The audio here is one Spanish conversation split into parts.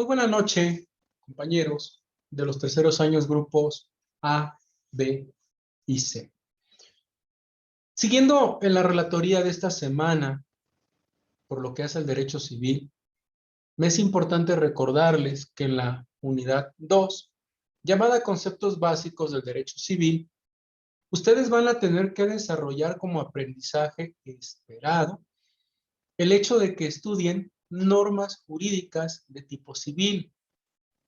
Muy buena noche, compañeros de los terceros años grupos A, B y C. Siguiendo en la relatoría de esta semana, por lo que hace al derecho civil, me es importante recordarles que en la unidad 2, llamada Conceptos Básicos del Derecho Civil, ustedes van a tener que desarrollar como aprendizaje esperado el hecho de que estudien normas jurídicas de tipo civil,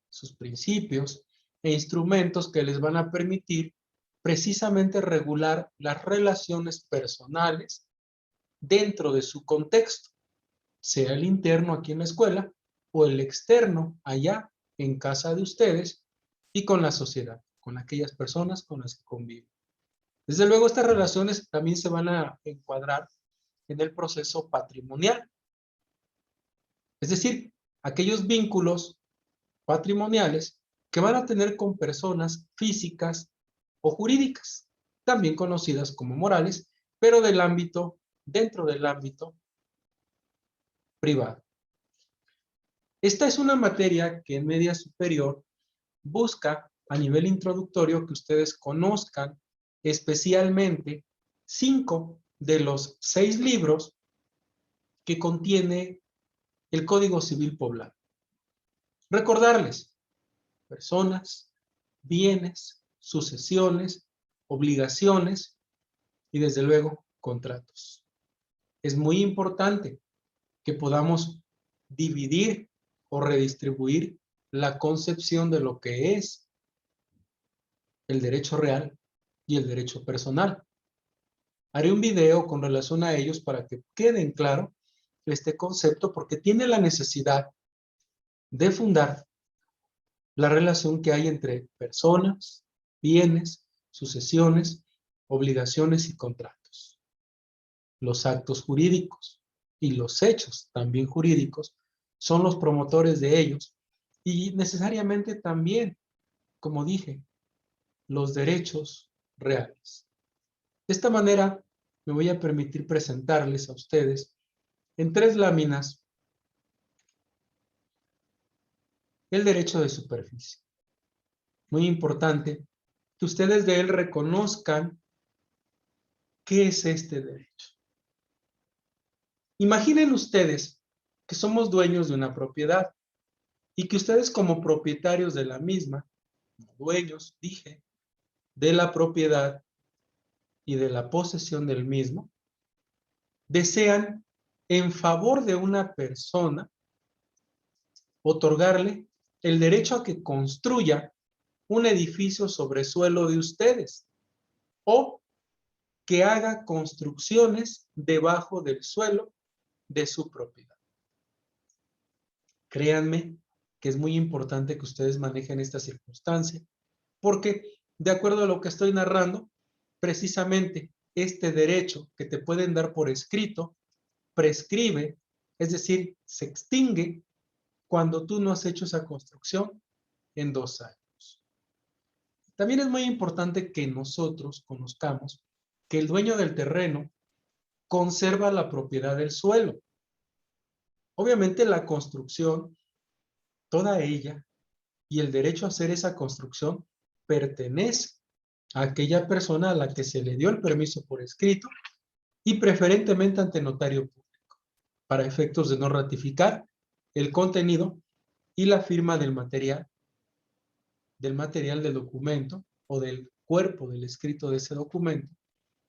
sus principios e instrumentos que les van a permitir precisamente regular las relaciones personales dentro de su contexto, sea el interno aquí en la escuela o el externo allá en casa de ustedes y con la sociedad, con aquellas personas con las que conviven. Desde luego, estas relaciones también se van a encuadrar en el proceso patrimonial, es decir, aquellos vínculos patrimoniales que van a tener con personas físicas o jurídicas, también conocidas como morales, pero dentro del ámbito privado. Esta es una materia que en media superior busca a nivel introductorio que ustedes conozcan especialmente 5 de los 6 libros que contiene el Código Civil Poblano. Recordarles: personas, bienes, sucesiones, obligaciones y desde luego contratos. Es muy importante que podamos dividir o redistribuir la concepción de lo que es el derecho real y el derecho personal. Haré un video con relación a ellos para que queden claro este concepto, porque tiene la necesidad de fundar la relación que hay entre personas, bienes, sucesiones, obligaciones y contratos. Los actos jurídicos y los hechos también jurídicos son los promotores de ellos y necesariamente también, como dije, los derechos reales. De esta manera me voy a permitir presentarles a ustedes en 3 láminas el derecho de superficie. Muy importante que ustedes de él reconozcan qué es este derecho. Imaginen ustedes que somos dueños de una propiedad y que ustedes, como propietarios de la misma, dueños, dije, de la propiedad y de la posesión del mismo, desean, en favor de una persona, otorgarle el derecho a que construya un edificio sobre suelo de ustedes o que haga construcciones debajo del suelo de su propiedad. Créanme que es muy importante que ustedes manejen esta circunstancia, porque de acuerdo a lo que estoy narrando, precisamente este derecho que te pueden dar por escrito prescribe, es decir, se extingue cuando tú no has hecho esa construcción en 2 años. También es muy importante que nosotros conozcamos que el dueño del terreno conserva la propiedad del suelo. Obviamente la construcción, toda ella, y el derecho a hacer esa construcción pertenece a aquella persona a la que se le dio el permiso por escrito y preferentemente ante notario público, para efectos de no ratificar el contenido y la firma del material del documento o del cuerpo del escrito de ese documento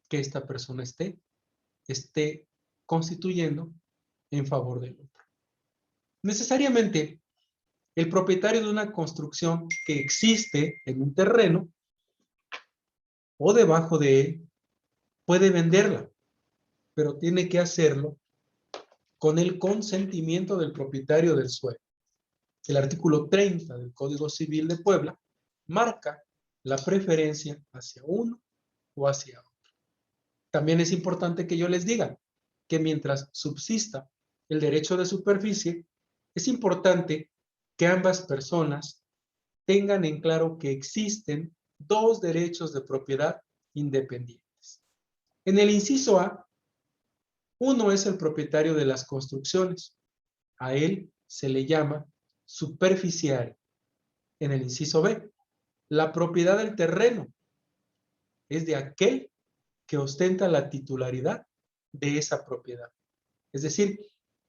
que esta persona esté constituyendo en favor del otro. Necesariamente, el propietario de una construcción que existe en un terreno o debajo de él puede venderla, pero tiene que hacerlo con el consentimiento del propietario del suelo. El artículo 30 del Código Civil de Puebla marca la preferencia hacia uno o hacia otro. También es importante que yo les diga que mientras subsista el derecho de superficie, es importante que ambas personas tengan en claro que existen 2 derechos de propiedad independientes. En el inciso A, uno es el propietario de las construcciones. A él se le llama superficiario. En el inciso B, la propiedad del terreno es de aquel que ostenta la titularidad de esa propiedad. Es decir,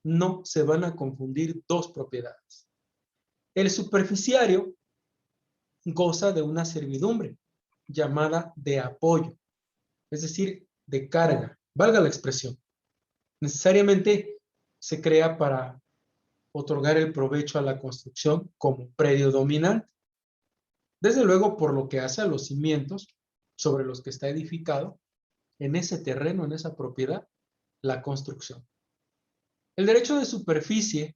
no se van a confundir dos propiedades. El superficiario goza de una servidumbre llamada de apoyo, es decir, de carga, valga la expresión. Necesariamente se crea para otorgar el provecho a la construcción como predio dominante. Desde luego, por lo que hace a los cimientos sobre los que está edificado, en ese terreno, en esa propiedad, la construcción. El derecho de superficie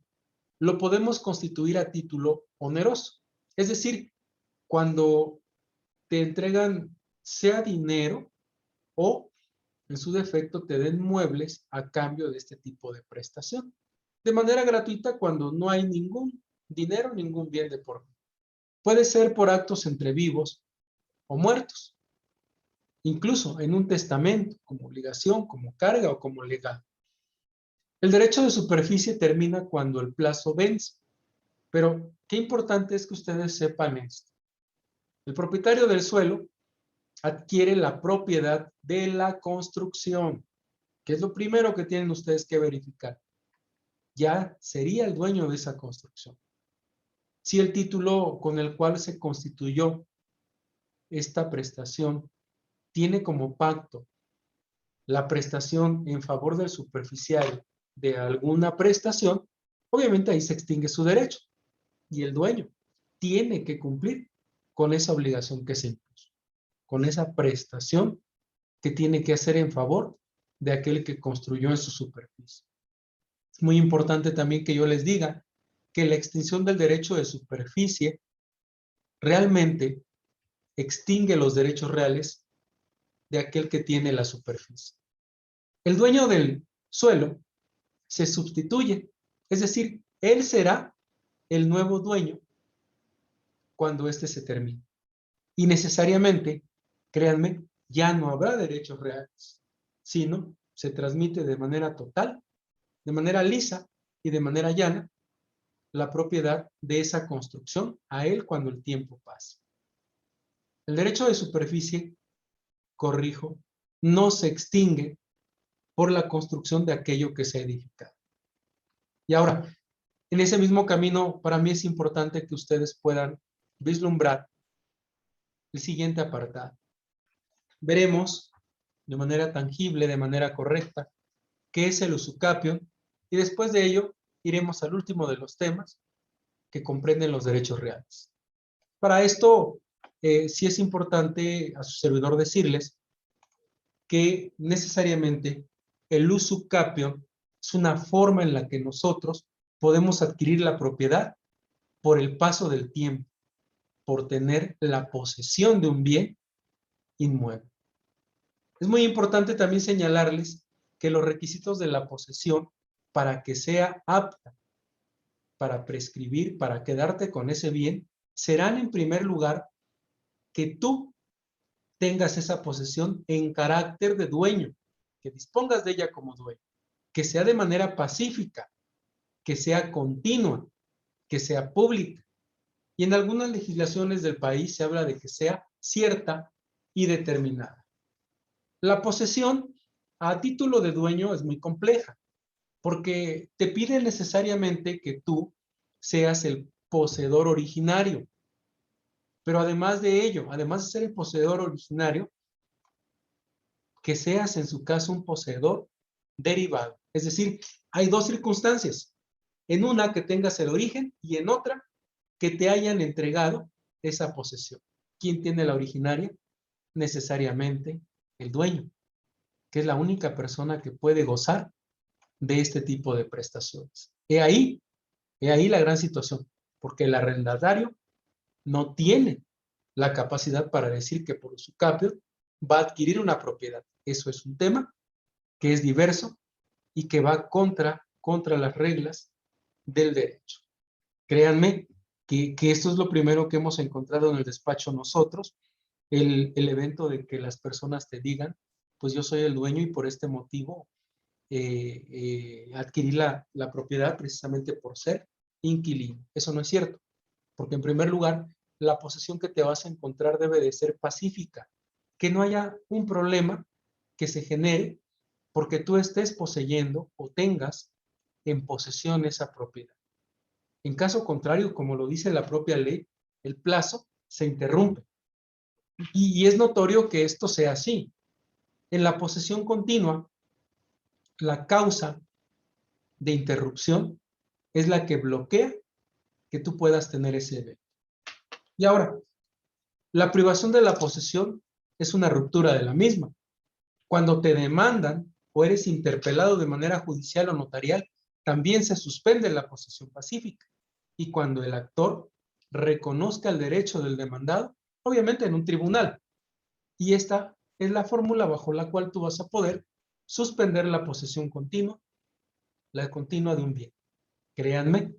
lo podemos constituir a título oneroso. Es decir, cuando te entregan sea dinero o, en su defecto, te den muebles a cambio de este tipo de prestación. De manera gratuita cuando no hay ningún dinero, ningún bien de por medio. Puede ser por actos entre vivos o muertos. Incluso en un testamento, como obligación, como carga o como legado. El derecho de superficie termina cuando el plazo vence. Pero qué importante es que ustedes sepan esto. El propietario del suelo adquiere la propiedad de la construcción, que es lo primero que tienen ustedes que verificar. Ya sería el dueño de esa construcción. Si el título con el cual se constituyó esta prestación tiene como pacto la prestación en favor del superficiario de alguna prestación, obviamente ahí se extingue su derecho y el dueño tiene que cumplir con esa obligación que se impuso, con esa prestación que tiene que hacer en favor de aquel que construyó en su superficie. Es muy importante también que yo les diga que la extinción del derecho de superficie realmente extingue los derechos reales de aquel que tiene la superficie. El dueño del suelo se sustituye, es decir, él será el nuevo dueño cuando éste se termine. Y necesariamente, créanme, ya no habrá derechos reales, sino se transmite de manera total, de manera lisa y de manera llana la propiedad de esa construcción a él cuando el tiempo pase. El derecho de superficie, corrijo, no se extingue por la construcción de aquello que se ha edificado. Y ahora, en ese mismo camino, para mí es importante que ustedes puedan vislumbrar el siguiente apartado. Veremos de manera tangible, de manera correcta, qué es el usucapio, y después de ello iremos al último de los temas que comprenden los derechos reales. Para esto, sí es importante a su servidor decirles que necesariamente el usucapio es una forma en la que nosotros podemos adquirir la propiedad por el paso del tiempo, por tener la posesión de un bien inmueble. Es muy importante también señalarles que los requisitos de la posesión para que sea apta para prescribir, para quedarte con ese bien, serán en primer lugar que tú tengas esa posesión en carácter de dueño, que dispongas de ella como dueño, que sea de manera pacífica, que sea continua, que sea pública. Y en algunas legislaciones del país se habla de que sea cierta y determinada. La posesión a título de dueño es muy compleja, porque te pide necesariamente que tú seas el poseedor originario. Pero además de ello, además de ser el poseedor originario, que seas en su caso un poseedor derivado. Es decir, hay dos circunstancias. En una que tengas el origen y en otra que te hayan entregado esa posesión. ¿Quién tiene la originaria? Necesariamente el dueño, que es la única persona que puede gozar de este tipo de prestaciones. He ahí la gran situación, porque el arrendatario no tiene la capacidad para decir que por su capio va a adquirir una propiedad. Eso es un tema que es diverso y que va contra las reglas del derecho. Créanme que esto es lo primero que hemos encontrado en el despacho nosotros, el evento de que las personas te digan, pues yo soy el dueño y por este motivo adquirí la propiedad precisamente por ser inquilino. Eso no es cierto, porque en primer lugar, la posesión que te vas a encontrar debe de ser pacífica, que no haya un problema que se genere porque tú estés poseyendo o tengas en posesión esa propiedad. En caso contrario, como lo dice la propia ley, el plazo se interrumpe. Y es notorio que esto sea así. En la posesión continua, la causa de interrupción es la que bloquea que tú puedas tener ese evento. Y ahora, la privación de la posesión es una ruptura de la misma. Cuando te demandan o eres interpelado de manera judicial o notarial, también se suspende la posesión pacífica. Y cuando el actor reconozca el derecho del demandado, obviamente en un tribunal. Y esta es la fórmula bajo la cual tú vas a poder suspender la posesión continua, la continua de un bien. Créanme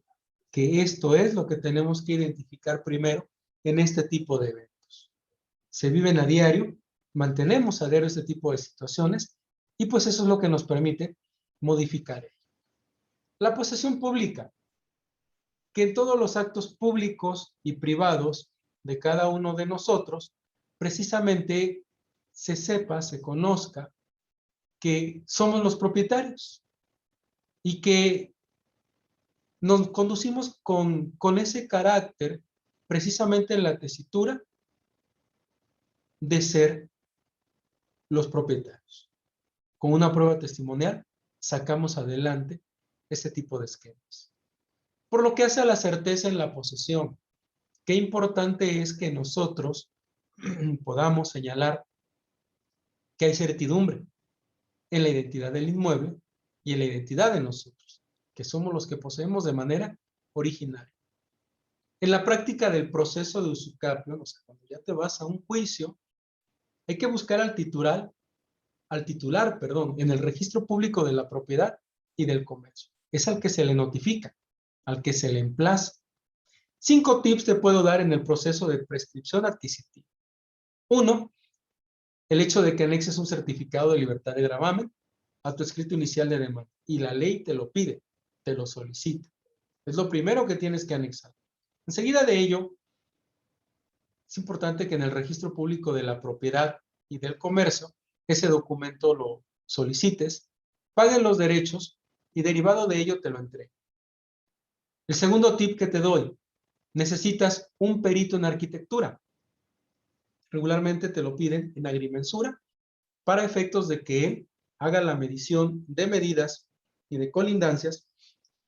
que esto es lo que tenemos que identificar primero en este tipo de eventos. Se viven a diario, mantenemos a diario este tipo de situaciones y pues eso es lo que nos permite modificar. La posesión pública, que en todos los actos públicos y privados de cada uno de nosotros, precisamente se sepa, se conozca que somos los propietarios y que nos conducimos con ese carácter precisamente en la tesitura de ser los propietarios. Con una prueba testimonial sacamos adelante este tipo de esquemas. Por lo que hace a la certeza en la posesión, qué importante es que nosotros podamos señalar que hay certidumbre en la identidad del inmueble y en la identidad de nosotros, que somos los que poseemos de manera originaria. En la práctica del proceso de usucapio, o sea, cuando ya te vas a un juicio, hay que buscar al titular, en el registro público de la propiedad y del comercio. Es al que se le notifica, al que se le emplaza. 5 tips te puedo dar en el proceso de prescripción adquisitiva. 1. El hecho de que anexes un certificado de libertad de gravamen a tu escrito inicial de demanda. Y la ley te lo pide, te lo solicita. Es lo primero que tienes que anexar. Enseguida de ello, es importante que en el registro público de la propiedad y del comercio, ese documento lo solicites, paguen los derechos y derivado de ello te lo entregue. El segundo tip que te doy, necesitas un perito en arquitectura. Regularmente te lo piden en agrimensura para efectos de que él haga la medición de medidas y de colindancias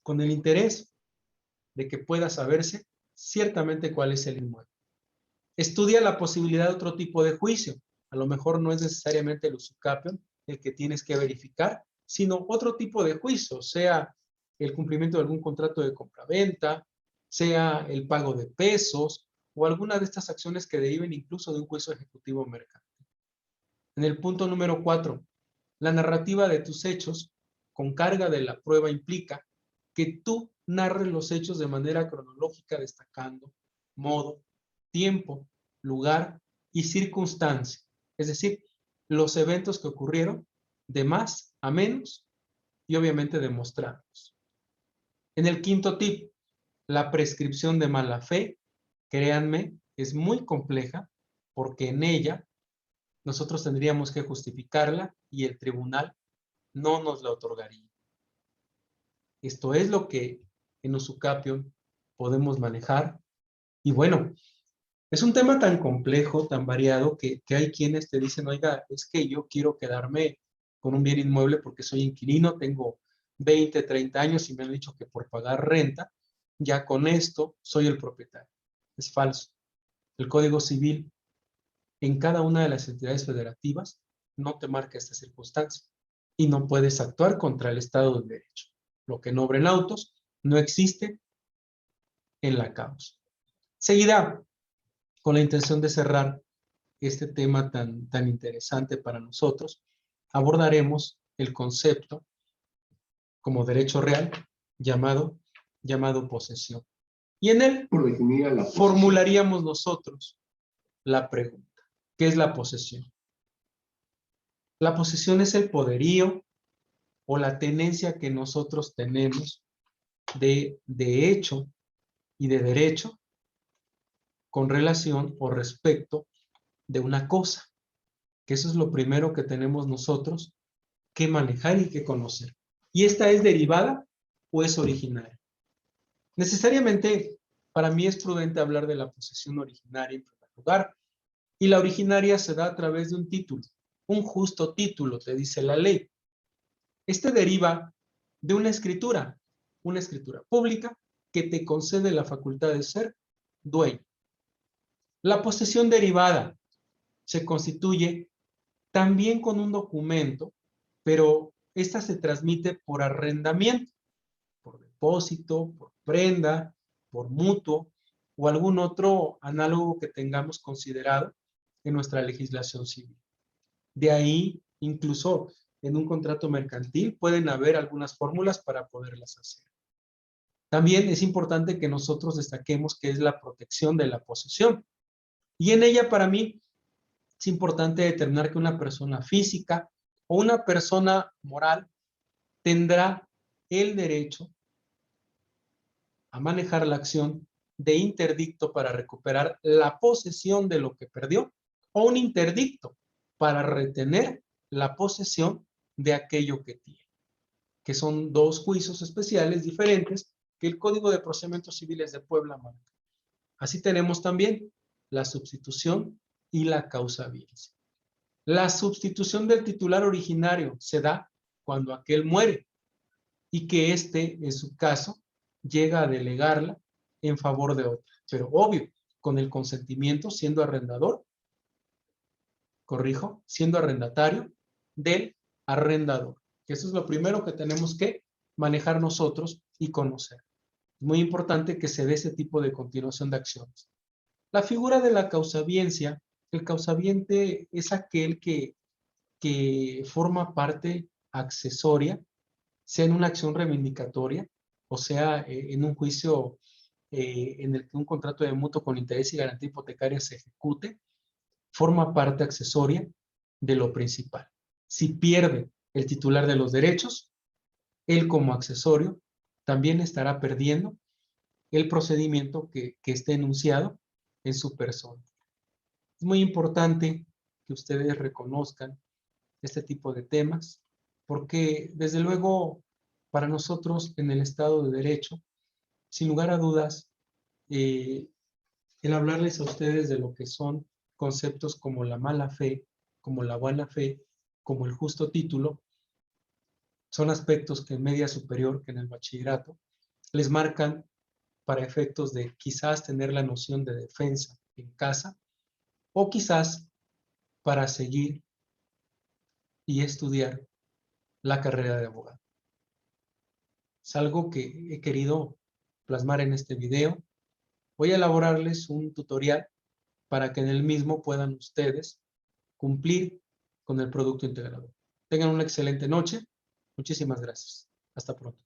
con el interés de que pueda saberse ciertamente cuál es el inmueble. Estudia la posibilidad de otro tipo de juicio. A lo mejor no es necesariamente el usucapio el que tienes que verificar, sino otro tipo de juicio, sea el cumplimiento de algún contrato de compraventa, sea el pago de pesos o alguna de estas acciones que deriven incluso de un juicio ejecutivo mercantil. En el punto número 4, la narrativa de tus hechos con carga de la prueba implica que tú narres los hechos de manera cronológica, destacando modo, tiempo, lugar y circunstancia. Es decir, los eventos que ocurrieron de más a menos y obviamente demostrarlos. En el quinto tip, la prescripción de mala fe, créanme, es muy compleja porque en ella nosotros tendríamos que justificarla y el tribunal no nos la otorgaría. Esto es lo que en usucapio podemos manejar. Y bueno, es un tema tan complejo, tan variado, que hay quienes te dicen, oiga, es que yo quiero quedarme con un bien inmueble porque soy inquilino, tengo 20, 30 años y me han dicho que por pagar renta, ya con esto soy el propietario. Es falso. El Código Civil en cada una de las entidades federativas no te marca esta circunstancia y no puedes actuar contra el Estado de Derecho. Lo que no obra en autos no existe en la causa. Seguida, con la intención de cerrar este tema tan interesante para nosotros, abordaremos el concepto como derecho real llamado posesión. Y en él formularíamos nosotros la pregunta, ¿qué es la posesión? La posesión es el poderío o la tenencia que nosotros tenemos de hecho y de derecho con relación o respecto de una cosa, que eso es lo primero que tenemos nosotros que manejar y que conocer. ¿Y esta es derivada o es originaria? Necesariamente, para mí es prudente hablar de la posesión originaria en primer lugar, y la originaria se da a través de un título, un justo título, te dice la ley. Este deriva de una escritura pública que te concede la facultad de ser dueño. La posesión derivada se constituye también con un documento, pero esta se transmite por arrendamiento, por depósito, por prenda, por mutuo o algún otro análogo que tengamos considerado en nuestra legislación civil. De ahí, incluso en un contrato mercantil, pueden haber algunas fórmulas para poderlas hacer. También es importante que nosotros destaquemos que es la protección de la posesión. Y en ella, para mí, es importante determinar que una persona física o una persona moral tendrá el derecho a manejar la acción de interdicto para recuperar la posesión de lo que perdió o un interdicto para retener la posesión de aquello que tiene, que son dos juicios especiales diferentes que el Código de Procedimientos Civiles de Puebla marca. Así tenemos también la sustitución y la causabilidad. La sustitución del titular originario se da cuando aquel muere y que éste, en su caso, llega a delegarla en favor de otro. Pero obvio, con el consentimiento, siendo arrendador, siendo arrendatario del arrendador. Eso es lo primero que tenemos que manejar nosotros y conocer. Es muy importante que se dé ese tipo de continuación de acciones. La figura de la causabiencia, el causabiente es aquel que forma parte accesoria, sea en una acción reivindicatoria, o sea, en un juicio en el que un contrato de mutuo con interés y garantía hipotecaria se ejecute, forma parte accesoria de lo principal. Si pierde el titular de los derechos, él como accesorio también estará perdiendo el procedimiento que esté enunciado en su persona. Es muy importante que ustedes reconozcan este tipo de temas, porque desde luego para nosotros en el Estado de Derecho, sin lugar a dudas, el hablarles a ustedes de lo que son conceptos como la mala fe, como la buena fe, como el justo título, son aspectos que en media superior, que en el bachillerato, les marcan para efectos de quizás tener la noción de defensa en casa o quizás para seguir y estudiar la carrera de abogado. Es algo que he querido plasmar en este video. Voy a elaborarles un tutorial para que en el mismo puedan ustedes cumplir con el producto integrador. Tengan una excelente noche. Muchísimas gracias. Hasta pronto.